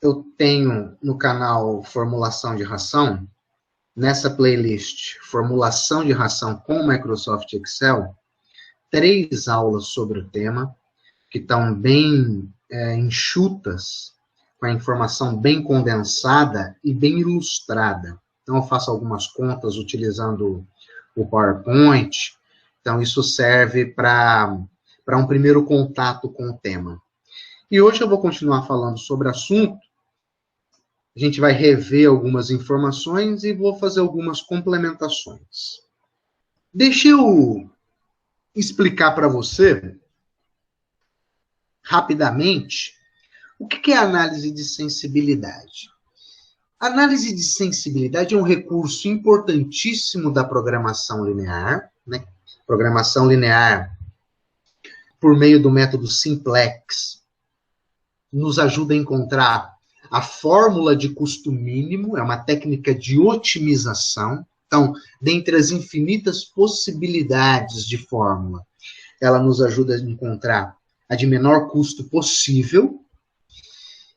eu tenho no canal Formulação de Ração, nessa playlist Formulação de Ração com Microsoft Excel, 3 aulas sobre o tema, que estão bem enxutas, com a informação bem condensada e bem ilustrada. Então, eu faço algumas contas utilizando o PowerPoint. Então, isso serve para um primeiro contato com o tema. E hoje eu vou continuar falando sobre o assunto. A gente vai rever algumas informações e vou fazer algumas complementações. Deixa eu explicar para você, rapidamente, o que é análise de sensibilidade. Análise de sensibilidade é um recurso importantíssimo da programação linear, né? Programação linear, por meio do método simplex, nos ajuda a encontrar a fórmula de custo mínimo, é uma técnica de otimização. Então, dentre as infinitas possibilidades de fórmula, ela nos ajuda a encontrar a de menor custo possível.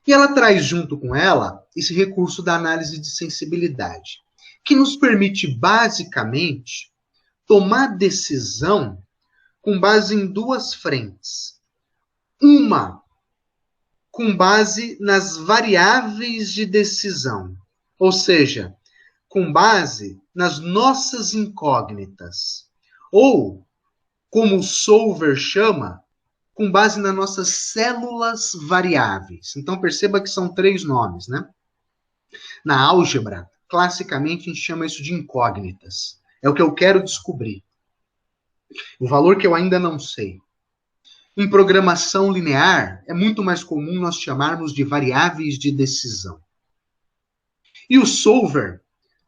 E ela traz junto com ela esse recurso da análise de sensibilidade, que nos permite, basicamente, tomar decisão com base em 2 frentes. Uma, com base nas variáveis de decisão, ou seja, com base nas nossas incógnitas, ou, como o Solver chama, com base nas nossas células variáveis. Então, perceba que são 3 nomes, né? Na álgebra, classicamente, a gente chama isso de incógnitas. É o que eu quero descobrir. O valor que eu ainda não sei. Em programação linear, é muito mais comum nós chamarmos de variáveis de decisão. E o Solver,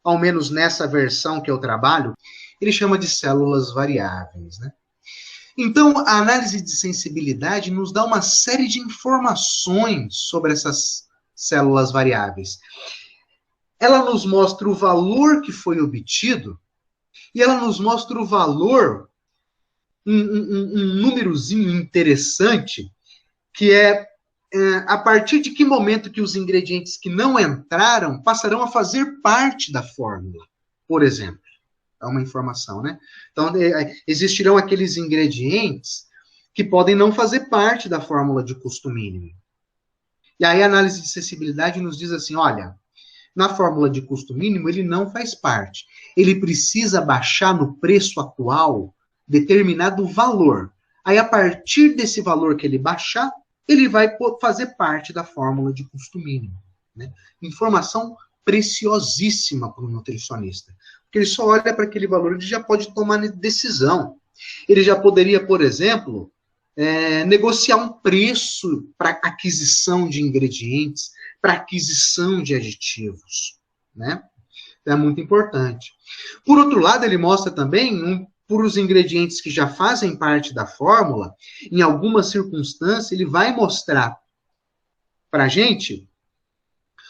ao menos nessa versão que eu trabalho, ele chama de células variáveis, né? Então, a análise de sensibilidade nos dá uma série de informações sobre essas células variáveis. Ela nos mostra o valor que foi obtido e ela nos mostra o valor, um númerozinho interessante, que é a partir de que momento que os ingredientes que não entraram passarão a fazer parte da fórmula, por exemplo. É uma informação, né? Então, existirão aqueles ingredientes que podem não fazer parte da fórmula de custo mínimo. E aí a análise de sensibilidade nos diz assim, olha, na fórmula de custo mínimo ele não faz parte. Ele precisa baixar no preço atual determinado valor. Aí, a partir desse valor que ele baixar, ele vai fazer parte da fórmula de custo mínimo, né? Informação preciosíssima para o nutricionista. Porque ele só olha para aquele valor, ele já pode tomar decisão. Ele já poderia, por exemplo, negociar um preço para aquisição de ingredientes, para aquisição de aditivos, né? É muito importante. Por outro lado, ele mostra também, por os ingredientes que já fazem parte da fórmula, em alguma circunstância, ele vai mostrar para a gente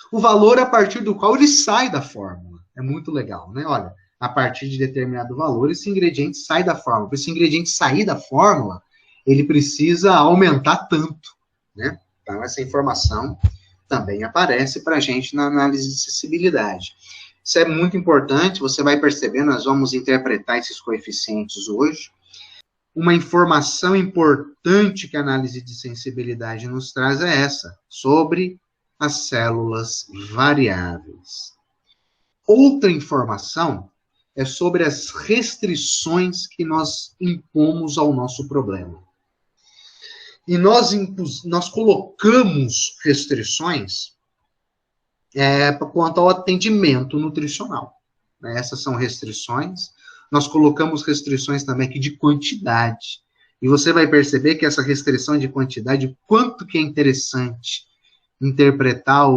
o valor a partir do qual ele sai da fórmula. É muito legal, né? Olha, a partir de determinado valor, esse ingrediente sai da fórmula. Para esse ingrediente sair da fórmula, ele precisa aumentar tanto, né? Então, essa informação também aparece para a gente na análise de sensibilidade. Isso é muito importante, você vai perceber, nós vamos interpretar esses coeficientes hoje. Uma informação importante que a análise de sensibilidade nos traz é essa, sobre as células variáveis. Outra informação é sobre as restrições que nós impomos ao nosso problema. E nós colocamos restrições quanto ao atendimento nutricional. Essas são restrições. Nós colocamos restrições também aqui de quantidade. E você vai perceber que essa restrição de quantidade, quanto que é interessante interpretar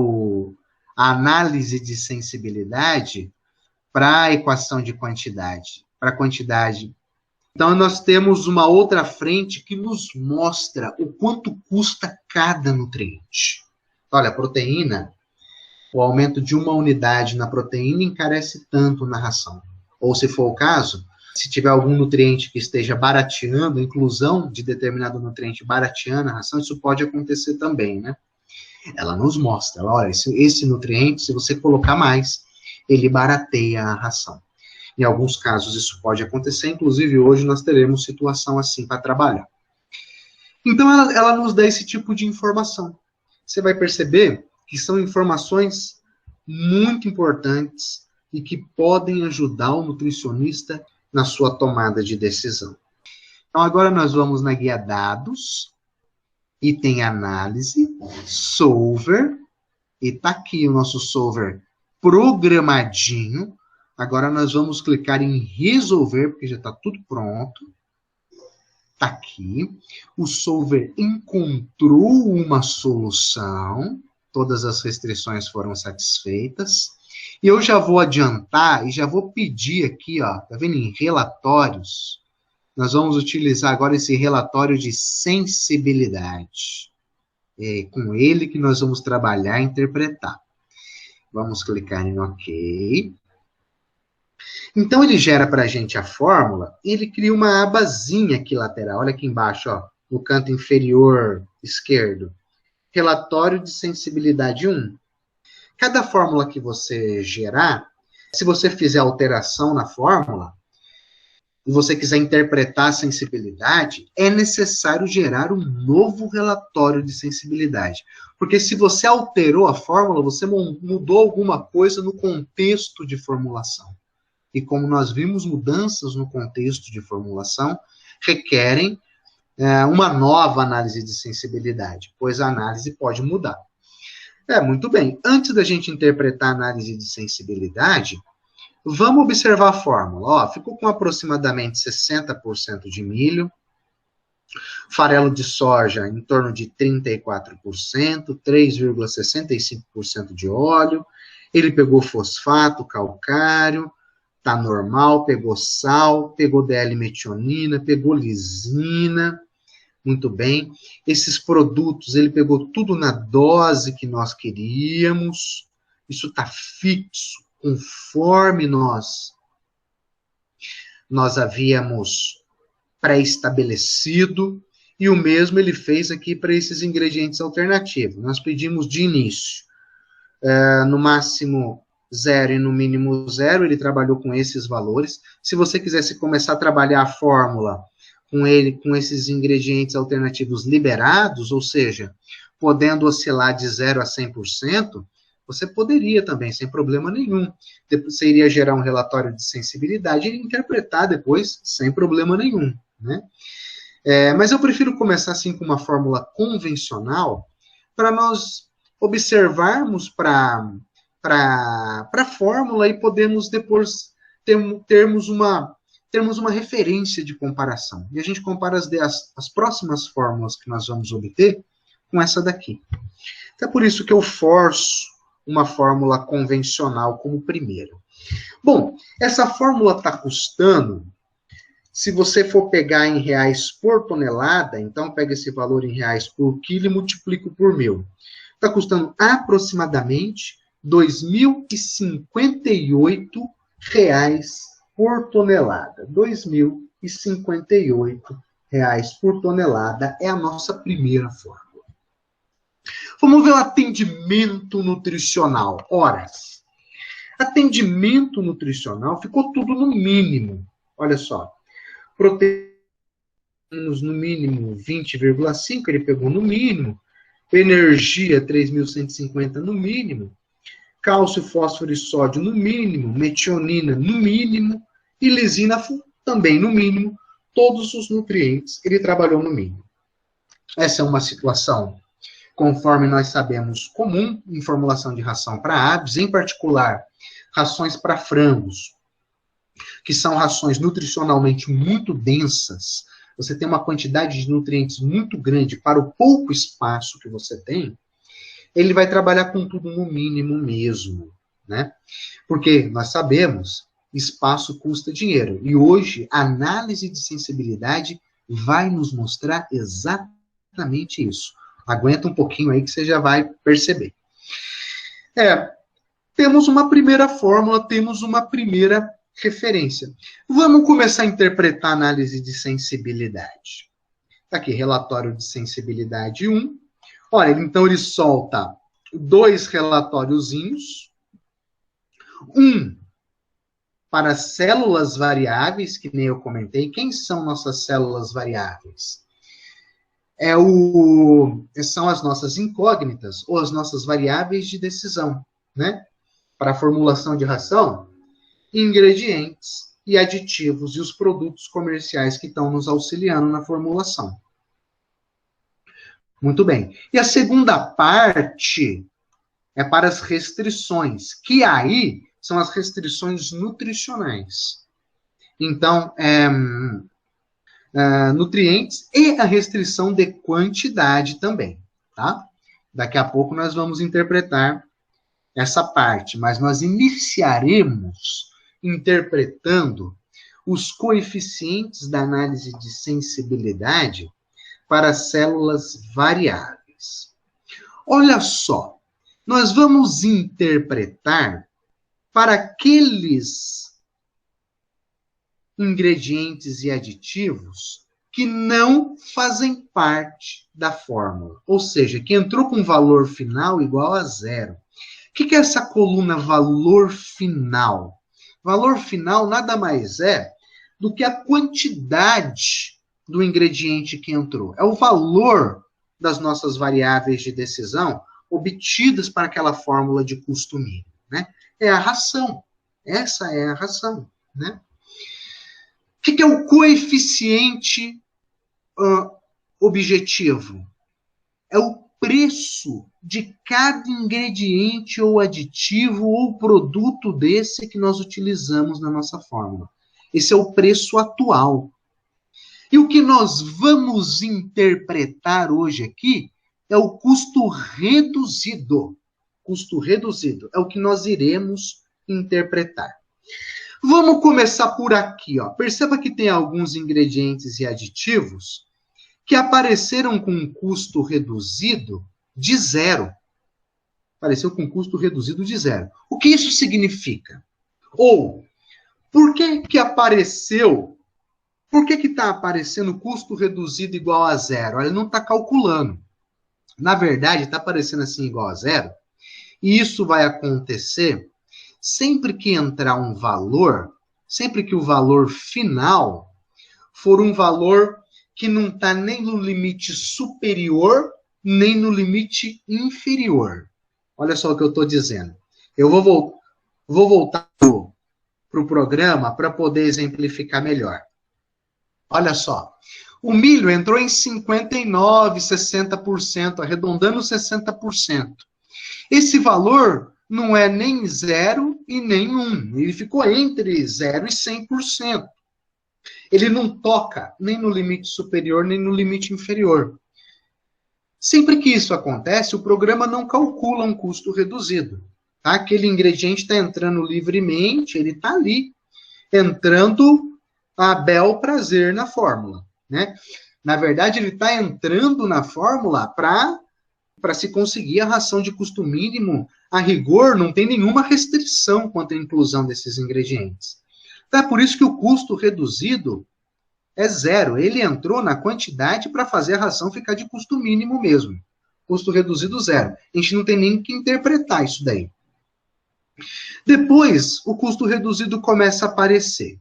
a análise de sensibilidade para a equação de quantidade, para a quantidade. Então, nós temos uma outra frente que nos mostra o quanto custa cada nutriente. Olha, a proteína, o aumento de 1 unidade na proteína encarece tanto na ração. Ou, se for o caso, se tiver algum nutriente que esteja barateando, a inclusão de determinado nutriente barateando a ração, isso pode acontecer também, né? Ela nos mostra, olha, esse nutriente, se você colocar mais, ele barateia a ração. Em alguns casos isso pode acontecer, inclusive hoje nós teremos situação assim para trabalhar. Então ela nos dá esse tipo de informação. Você vai perceber que são informações muito importantes e que podem ajudar o nutricionista na sua tomada de decisão. Então agora nós vamos na guia dados, item análise, solver, e está aqui o nosso solver programadinho. Agora nós vamos clicar em resolver, porque já está tudo pronto. Está aqui. O solver encontrou uma solução. Todas as restrições foram satisfeitas. E eu já vou adiantar e já vou pedir aqui, ó, tá vendo, em relatórios. Nós vamos utilizar agora esse relatório de sensibilidade. É com ele que nós vamos trabalhar e interpretar. Vamos clicar em OK. Então, ele gera para a gente a fórmula e ele cria uma abazinha aqui lateral. Olha aqui embaixo, ó, no canto inferior esquerdo. Relatório de sensibilidade 1. Cada fórmula que você gerar, se você fizer alteração na fórmula, e você quiser interpretar a sensibilidade, é necessário gerar um novo relatório de sensibilidade. Porque se você alterou a fórmula, você mudou alguma coisa no contexto de formulação. E como nós vimos, mudanças no contexto de formulação requerem uma nova análise de sensibilidade, pois a análise pode mudar. Muito bem. Antes da gente interpretar a análise de sensibilidade, vamos observar a fórmula. Ó, ficou com aproximadamente 60% de milho, farelo de soja em torno de 34%, 3,65% de óleo. Ele pegou fosfato, calcário, tá normal, pegou sal, pegou DL-metionina, pegou lisina. Muito bem. Esses produtos, ele pegou tudo na dose que nós queríamos. Isso está fixo, conforme nós havíamos pré-estabelecido. E o mesmo ele fez aqui para esses ingredientes alternativos. Nós pedimos de início, no máximo 0 e no mínimo 0, ele trabalhou com esses valores. Se você quisesse começar a trabalhar a fórmula com esses ingredientes alternativos liberados, ou seja, podendo oscilar de 0 a 100%, você poderia também, sem problema nenhum. Depois você iria gerar um relatório de sensibilidade e interpretar depois, sem problema nenhum, né? Mas eu prefiro começar assim com uma fórmula convencional, para nós observarmos para a fórmula e podermos depois termos uma referência de comparação. E a gente compara as próximas fórmulas que nós vamos obter com essa daqui. Então é por isso que eu forço uma fórmula convencional como primeiro. Bom, essa fórmula está custando, se você for pegar em reais por tonelada, então pega esse valor em reais por quilo e multiplica por 1.000. Está custando aproximadamente R$ 2.058 por tonelada. R$ 2.058 por tonelada é a nossa primeira fórmula. Vamos ver o atendimento nutricional. Horas. Atendimento nutricional ficou tudo no mínimo. Olha só. Proteínas no mínimo 20,5, ele pegou no mínimo. Energia 3.150 no mínimo. Cálcio, fósforo e sódio no mínimo. Metionina no mínimo. E lisina também no mínimo. Todos os nutrientes ele trabalhou no mínimo. Essa é uma situação, conforme nós sabemos, comum em formulação de ração para aves, em particular rações para frangos, que são rações nutricionalmente muito densas. Você tem uma quantidade de nutrientes muito grande para o pouco espaço que você tem, ele vai trabalhar com tudo no mínimo mesmo, né? Porque nós sabemos, espaço custa dinheiro. E hoje, a análise de sensibilidade vai nos mostrar exatamente isso. Aguenta um pouquinho aí que você já vai perceber. Temos uma primeira fórmula, temos uma primeira referência. Vamos começar a interpretar a análise de sensibilidade. Está aqui, relatório de sensibilidade 1. Olha, então ele solta 2 relatóriozinhos, um para células variáveis, que nem eu comentei. Quem são nossas células variáveis? São as nossas incógnitas, ou as nossas variáveis de decisão, né? Para a formulação de ração, ingredientes e aditivos e os produtos comerciais que estão nos auxiliando na formulação. Muito bem. E a segunda parte é para as restrições, que aí são as restrições nutricionais. Então, nutrientes e a restrição de quantidade também, tá? Daqui a pouco nós vamos interpretar essa parte, mas nós iniciaremos interpretando os coeficientes da análise de sensibilidade para células variáveis. Olha só, nós vamos interpretar para aqueles ingredientes e aditivos que não fazem parte da fórmula, ou seja, que entrou com valor final igual a 0. O que é essa coluna valor final? Valor final nada mais é do que a quantidade do ingrediente que entrou. É o valor das nossas variáveis de decisão obtidas para aquela fórmula de custo mínimo, né? É a ração. Essa é a ração, né? O que é o coeficiente objetivo? É o preço de cada ingrediente ou aditivo ou produto desse que nós utilizamos na nossa fórmula. Esse é o preço atual. E o que nós vamos interpretar hoje aqui é o custo reduzido. Custo reduzido é o que nós iremos interpretar. Vamos começar por aqui, ó. Perceba que tem alguns ingredientes e aditivos que apareceram com um custo reduzido de 0. Apareceu com um custo reduzido de 0. O que isso significa? Ou, por que apareceu? Por que está aparecendo custo reduzido igual a 0? Ele não está calculando. Na verdade, está aparecendo assim igual a 0. E isso vai acontecer sempre que entrar um valor, sempre que o valor final for um valor que não está nem no limite superior, nem no limite inferior. Olha só o que eu estou dizendo. Eu vou voltar para o programa para poder exemplificar melhor. Olha só. O milho entrou em 59%, 60%, arredondando 60%. Esse valor não é nem 0 e nem 1. Ele ficou entre 0 e 100%. Ele não toca nem no limite superior, nem no limite inferior. Sempre que isso acontece, o programa não calcula um custo reduzido. Tá? Aquele ingrediente está entrando livremente, ele está ali, entrando a bel prazer na fórmula. Né? Na verdade, ele está entrando na fórmula para se conseguir a ração de custo mínimo. A rigor, não tem nenhuma restrição quanto à inclusão desses ingredientes. Então, é por isso que o custo reduzido é 0. Ele entrou na quantidade para fazer a ração ficar de custo mínimo mesmo. Custo reduzido 0. A gente não tem nem que interpretar isso daí. Depois, o custo reduzido começa a aparecer.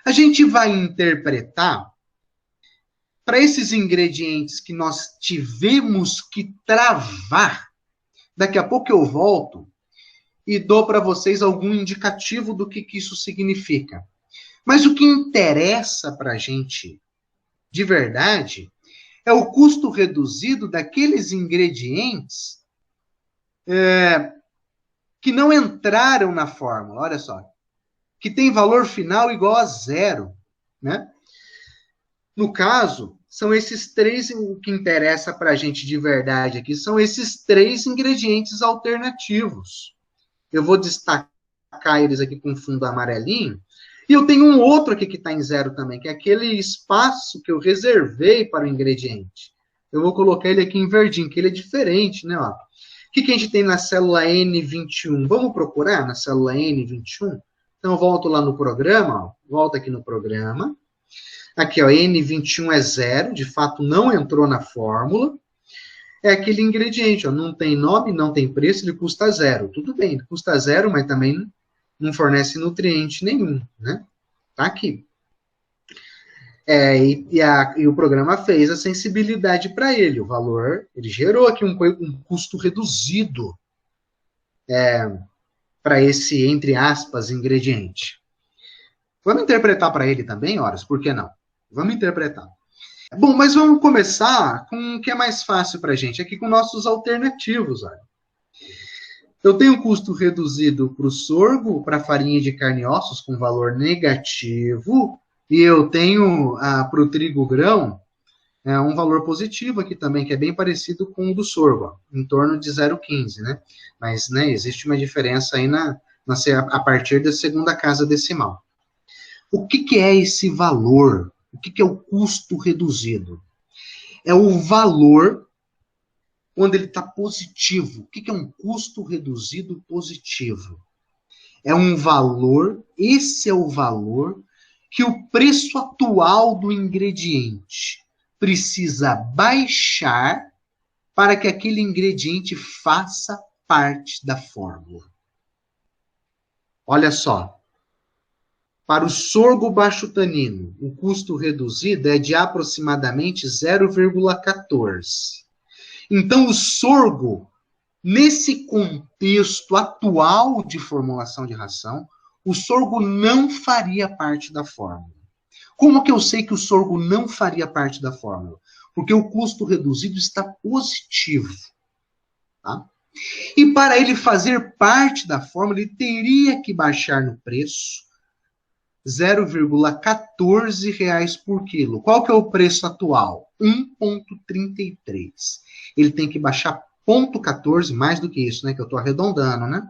A gente vai interpretar para esses ingredientes que nós tivemos que travar. Daqui a pouco eu volto e dou para vocês algum indicativo do que isso significa. Mas o que interessa para a gente, de verdade, é o custo reduzido daqueles ingredientes que não entraram na fórmula. Olha só. Que tem valor final igual a 0. Né? No caso, são esses 3, o que interessa para a gente de verdade aqui, são esses 3 ingredientes alternativos. Eu vou destacar eles aqui com fundo amarelinho. E eu tenho um outro aqui que está em 0 também, que é aquele espaço que eu reservei para o ingrediente. Eu vou colocar ele aqui em verdinho, que ele é diferente, né? Ó. O que a gente tem na célula N21? Vamos procurar na célula N21? Então, eu volto lá no programa, ó. Volto aqui no programa. Aqui, ó, N21 é 0, de fato não entrou na fórmula. é aquele ingrediente, ó, não tem nome, não tem preço, ele custa zero. Tudo bem, ele custa zero, mas também não fornece nutriente nenhum, né? Tá aqui. E o programa fez a sensibilidade para ele, o valor, ele gerou aqui um custo reduzido para esse, entre aspas, ingrediente. Vamos interpretar para ele também, horas, por que não? Vamos interpretar. Bom, mas vamos começar com o que é mais fácil para a gente, aqui com nossos alternativos. Olha. Eu tenho custo reduzido para o sorgo, para a farinha de carne e ossos, com valor negativo, e eu tenho para o trigo grão um valor positivo aqui também, que é bem parecido com o do sorgo, ó, em torno de 0,15, né? Mas né, existe uma diferença aí a partir da segunda casa decimal. O que é esse valor? O que é o custo reduzido? É o valor quando ele está positivo. O que é um custo reduzido positivo? É um valor, esse é o valor que o preço atual do ingrediente precisa baixar para que aquele ingrediente faça parte da fórmula. Olha só. Para o sorgo baixo tanino, o custo reduzido é de aproximadamente 0,14. Então, o sorgo, nesse contexto atual de formulação de ração, o sorgo não faria parte da fórmula. Como que eu sei que o sorgo não faria parte da fórmula? Porque o custo reduzido está positivo. Tá? E para ele fazer parte da fórmula, ele teria que baixar no preço 0,14 reais por quilo. Qual que é o preço atual? 1,33. Ele tem que baixar 0,14, mais do que isso, né? Que eu estou arredondando, né?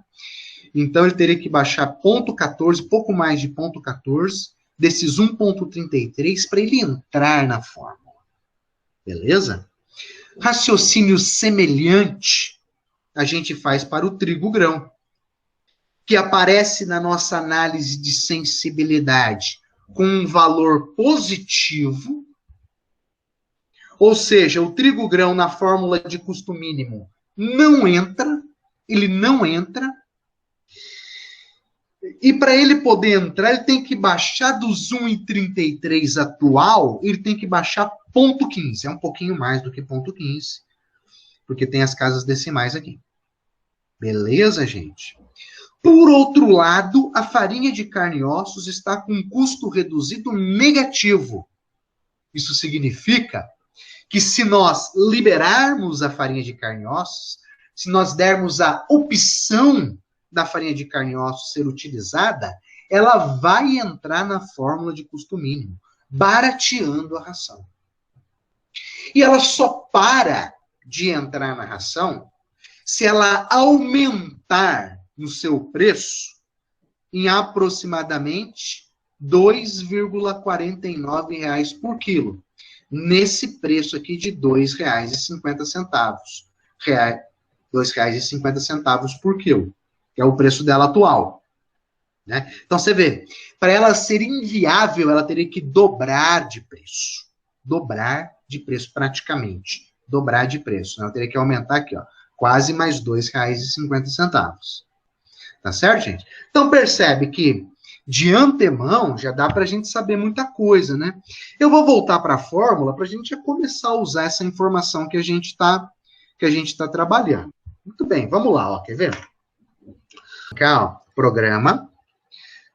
Então, ele teria que baixar 0,14, pouco mais de 0,14, desses 1,33 para ele entrar na fórmula. Beleza? Raciocínio semelhante a gente faz para o trigo grão, que aparece na nossa análise de sensibilidade com um valor positivo, ou seja, o trigo grão na fórmula de custo mínimo não entra, ele não entra, e para ele poder entrar, ele tem que baixar dos 1,33 atual, ele tem que baixar 0,15, é um pouquinho mais do que 0,15, porque tem as casas decimais aqui. Beleza, gente? Por outro lado, a farinha de carne e ossos está com um custo reduzido negativo. Isso significa que se nós liberarmos a farinha de carne e ossos, se nós dermos a opção da farinha de carne e ossos ser utilizada, ela vai entrar na fórmula de custo mínimo, barateando a ração. E ela só para de entrar na ração se ela aumentar no seu preço em aproximadamente R$ 2,49 por quilo. Nesse preço aqui de R$ 2,50. R$ 2,50 por quilo, que é o preço dela atual. Né? Então, você vê, para ela ser inviável, ela teria que dobrar de preço. Dobrar de preço, praticamente. Dobrar de preço. Né? Ela teria que aumentar aqui, ó, quase mais R$ 2,50. Tá certo, gente? Então, percebe que, de antemão, já dá para a gente saber muita coisa, né? Eu vou voltar para a fórmula para a gente já começar a usar essa informação que a gente tá trabalhando. Muito bem, vamos lá, ó, quer ver? Aqui, ó, programa.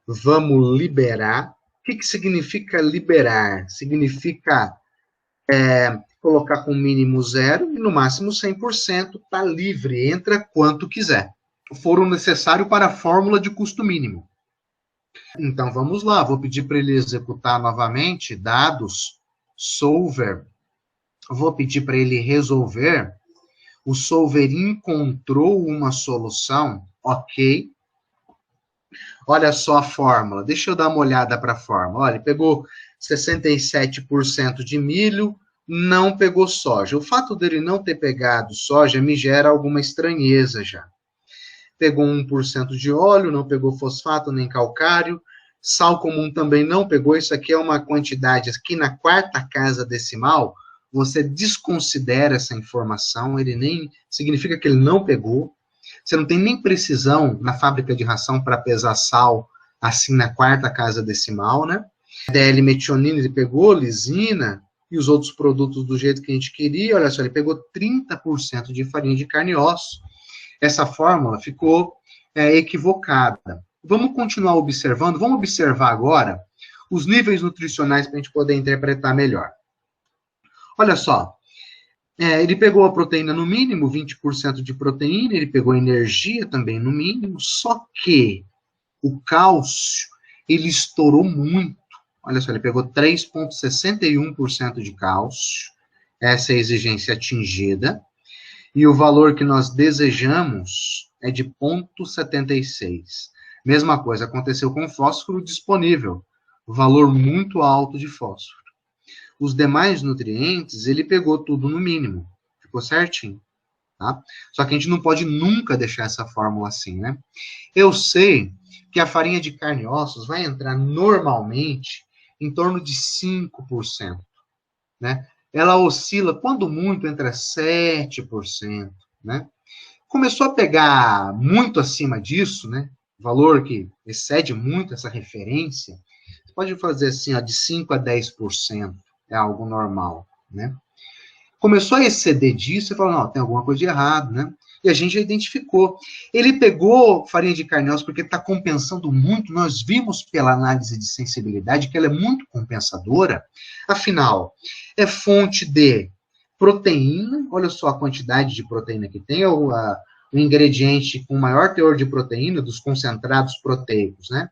Vamos liberar. O que significa liberar? Significa colocar com mínimo 0 e no máximo 100%, tá livre, entra quanto quiser. For necessário para a fórmula de custo mínimo. Então, vamos lá. Vou pedir para ele executar novamente, dados, solver. Vou pedir para ele resolver. O solver encontrou uma solução, ok. Olha só a fórmula. Deixa eu dar uma olhada para a fórmula. Olha, ele pegou 67% de milho, não pegou soja. O fato dele não ter pegado soja me gera alguma estranheza já. Pegou 1% de óleo, não pegou fosfato nem calcário, sal comum também não pegou, isso aqui é uma quantidade, aqui na quarta casa decimal, você desconsidera essa informação, ele nem significa que ele não pegou. Você não tem nem precisão na fábrica de ração para pesar sal, assim, na quarta casa decimal, né? DL-metionina ele pegou, lisina e os outros produtos do jeito que a gente queria. Olha só, ele pegou 30% de farinha de carne e osso. Essa fórmula ficou equivocada. Vamos continuar observando, vamos observar agora os níveis nutricionais para a gente poder interpretar melhor. Olha só, ele pegou a proteína no mínimo, 20% de proteína, ele pegou a energia também no mínimo, só que o cálcio, ele estourou muito. Olha só, ele pegou 3,61% de cálcio, essa é a exigência atingida, e o valor que nós desejamos é de 0,76. Mesma coisa aconteceu com o fósforo disponível, valor muito alto de fósforo. Os demais nutrientes, ele pegou tudo no mínimo, ficou certinho, tá? Só que a gente não pode nunca deixar essa fórmula assim, né? Eu sei que a farinha de carne e ossos vai entrar normalmente em torno de 5%, né? Ela oscila, quando muito, entre 7%, né? Começou a pegar muito acima disso, né? Valor que excede muito essa referência, você pode fazer assim, ó, de 5 a 10%, é algo normal, né? Começou a exceder disso, você falou, não, tem alguma coisa de errado, né? E a gente já identificou. Ele pegou farinha de carne e osso porque está compensando muito. Nós vimos pela análise de sensibilidade que ela é muito compensadora. Afinal, é fonte de proteína. Olha só a quantidade de proteína que tem. O ingrediente com maior teor de proteína, dos concentrados proteicos, né?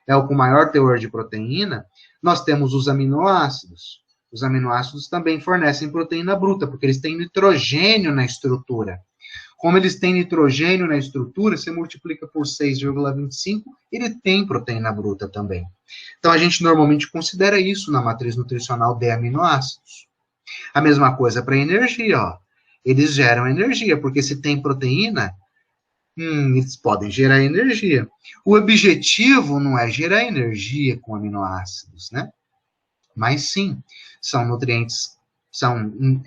É o com maior teor de proteína. Nós temos os aminoácidos. Os aminoácidos também fornecem proteína bruta, porque eles têm nitrogênio na estrutura. Como eles têm nitrogênio na estrutura, você multiplica por 6,25, ele tem proteína bruta também. Então, a gente normalmente considera isso na matriz nutricional de aminoácidos. A mesma coisa para energia, ó. Eles geram energia, porque se tem proteína, eles podem gerar energia. O objetivo não é gerar energia com aminoácidos, né? Mas sim, são nutrientes,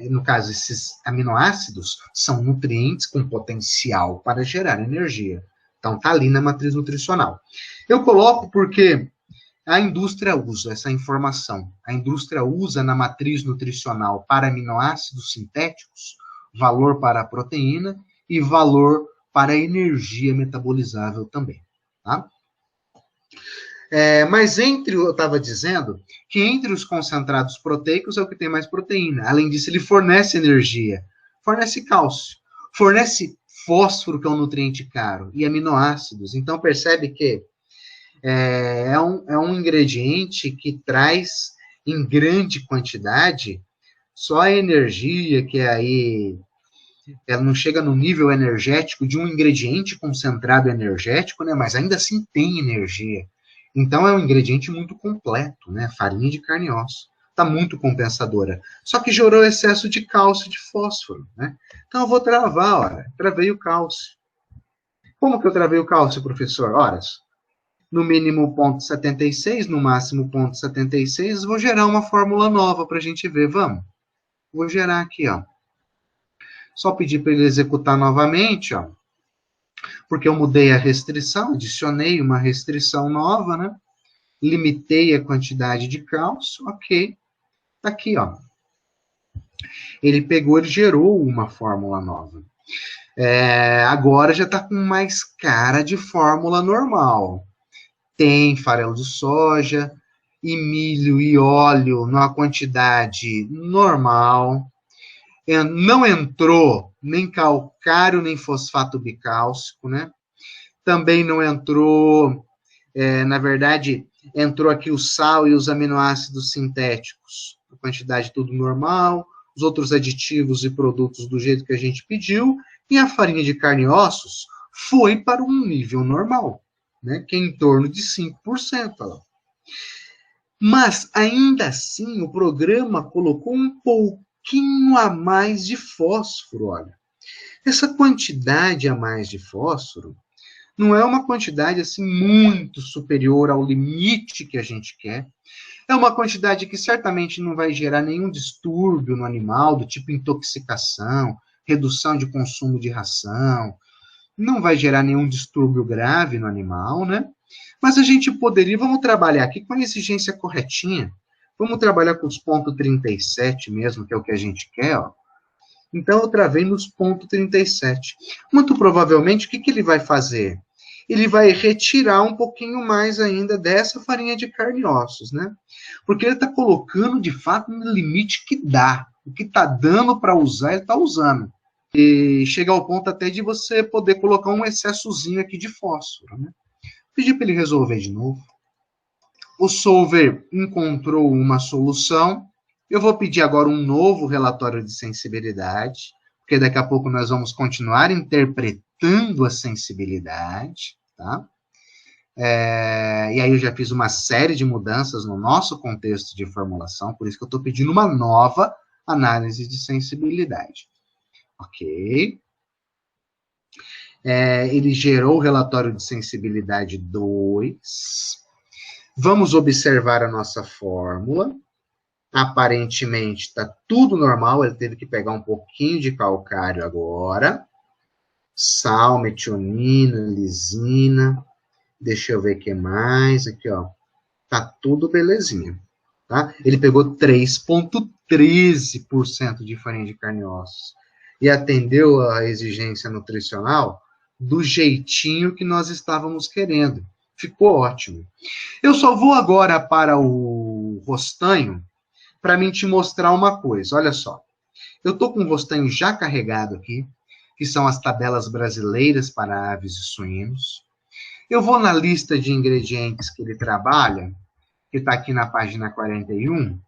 no caso, esses aminoácidos são nutrientes com potencial para gerar energia. Então, está ali na matriz nutricional. Eu coloco porque a indústria usa essa informação. A indústria usa na matriz nutricional para aminoácidos sintéticos, valor para a proteína e valor para a energia metabolizável também, tá? Mas eu estava dizendo que entre os concentrados proteicos é o que tem mais proteína. Além disso, ele fornece energia, fornece cálcio, fornece fósforo, que é um nutriente caro, e aminoácidos. Então, percebe que é um ingrediente que traz em grande quantidade só a energia, que aí ela não chega no nível energético de um ingrediente concentrado energético, né? Mas ainda assim tem energia. Então, é um ingrediente muito completo, né? Farinha de carne e osso. Está muito compensadora. Só que gerou excesso de cálcio e de fósforo, né? Então, eu vou travar, olha. Travei o cálcio. Como que eu travei o cálcio, professor? Horas. No mínimo 0,76, no máximo 0,76. Vou gerar uma fórmula nova para a gente ver. Vamos. Vou gerar aqui, ó. Só pedir para ele executar novamente, ó. Porque eu mudei a restrição, adicionei uma restrição nova, né? Limitei a quantidade de cálcio, ok. Tá aqui, ó. Ele pegou, ele gerou uma fórmula nova. Agora já está com mais cara de fórmula normal. Tem farelo de soja, e milho e óleo numa quantidade normal. Não entrou nem calcário, nem fosfato bicálcico, né? Também não entrou, na verdade, entrou aqui o sal e os aminoácidos sintéticos, a quantidade tudo normal, os outros aditivos e produtos do jeito que a gente pediu, e a farinha de carne e ossos foi para um nível normal, né? Que é em torno de 5%. Olha lá. Mas, ainda assim, o programa colocou um pouquinho a mais de fósforo, olha. Essa quantidade a mais de fósforo não é uma quantidade assim muito superior ao limite que a gente quer. É uma quantidade que certamente não vai gerar nenhum distúrbio no animal, do tipo intoxicação, redução de consumo de ração, não vai gerar nenhum distúrbio grave no animal, né? Mas a gente poderia, vamos trabalhar aqui com a exigência corretinha, vamos trabalhar com os pontos 37 mesmo, que é o que a gente quer, ó. Então, eu travei nos pontos 37. Muito provavelmente, o que ele vai fazer? Ele vai retirar um pouquinho mais ainda dessa farinha de carne e ossos, né? Porque ele está colocando, de fato, no limite que dá. O que está dando para usar, ele está usando. E chega ao ponto até de você poder colocar um excessozinho aqui de fósforo, né? Pedi para ele resolver de novo. O solver encontrou uma solução. Eu vou pedir agora um novo relatório de sensibilidade, porque daqui a pouco nós vamos continuar interpretando a sensibilidade, tá? E aí eu já fiz uma série de mudanças no nosso contexto de formulação, por isso que eu estou pedindo uma nova análise de sensibilidade. Ok. Ele gerou o relatório de sensibilidade 2. Vamos observar a nossa fórmula. Aparentemente está tudo normal, ele teve que pegar um pouquinho de calcário agora. Sal, metionina, lisina. Deixa eu ver o que mais. Aqui, ó. Tá tudo belezinha. Tá? Ele pegou 3,13% de farinha de carne e ossos. E atendeu a exigência nutricional do jeitinho que nós estávamos querendo. Ficou ótimo. Eu só vou agora para o rostanho para mim te mostrar uma coisa. Olha só. Eu estou com o rostanho já carregado aqui, que são as tabelas brasileiras para aves e suínos. Eu vou na lista de ingredientes que ele trabalha, que está aqui na página 41,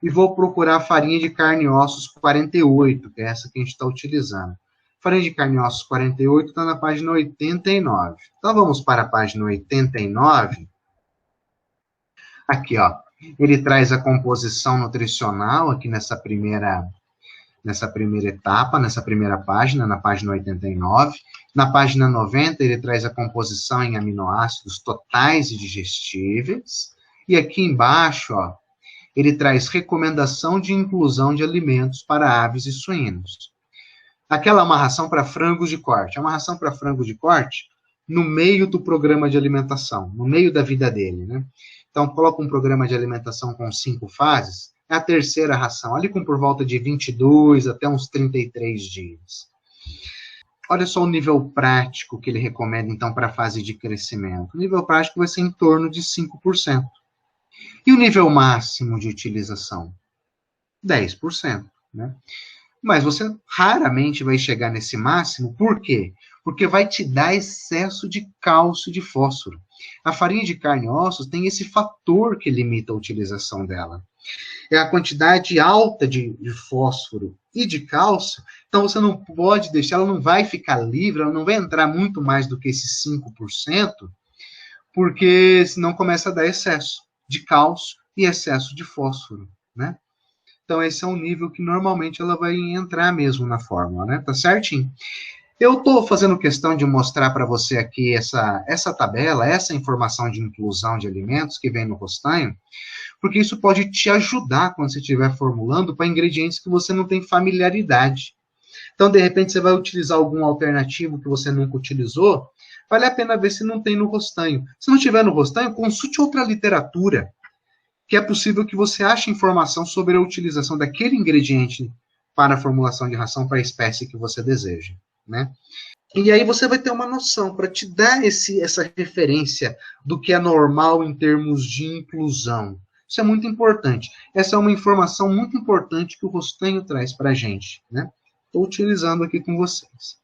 e vou procurar farinha de carne e ossos 48, que é essa que a gente está utilizando. Farinha de carne e ossos 48 está na página 89. Então, vamos para a página 89. Aqui, ó. Ele traz a composição nutricional aqui nessa primeira etapa, nessa primeira página, na página 89. Na página 90, ele traz a composição em aminoácidos totais e digestíveis. E aqui embaixo, ó, ele traz recomendação de inclusão de alimentos para aves e suínos. Aquela amarração para frangos de corte. Amarração para frangos de corte no meio do programa de alimentação, no meio da vida dele, né? Então, coloca um programa de alimentação com 5 fases, é a terceira ração, ali com por volta de 22 até uns 33 dias. Olha só o nível prático que ele recomenda, então, para a fase de crescimento. O nível prático vai ser em torno de 5%. E o nível máximo de utilização? 10%, né? Mas você raramente vai chegar nesse máximo, por quê? Porque vai te dar excesso de cálcio e de fósforo. A farinha de carne e ossos tem esse fator que limita a utilização dela. É a quantidade alta de fósforo e de cálcio, então você não pode deixar, ela não vai ficar livre, ela não vai entrar muito mais do que esses 5%, porque senão começa a dar excesso de cálcio e excesso de fósforo, né? Então, esse é um nível que normalmente ela vai entrar mesmo na fórmula, né? Tá certinho? Eu estou fazendo questão de mostrar para você aqui essa tabela, essa informação de inclusão de alimentos que vem no rostanho, porque isso pode te ajudar quando você estiver formulando para ingredientes que você não tem familiaridade. Então, de repente, você vai utilizar algum alternativo que você nunca utilizou, vale a pena ver se não tem no rostanho. Se não tiver no rostanho, consulte outra literatura, que é possível que você ache informação sobre a utilização daquele ingrediente para a formulação de ração para a espécie que você deseja, né? E aí você vai ter uma noção para te dar essa referência do que é normal em termos de inclusão. Isso é muito importante. Essa é uma informação muito importante que o rostanho traz para a gente, né? Estou utilizando aqui com vocês.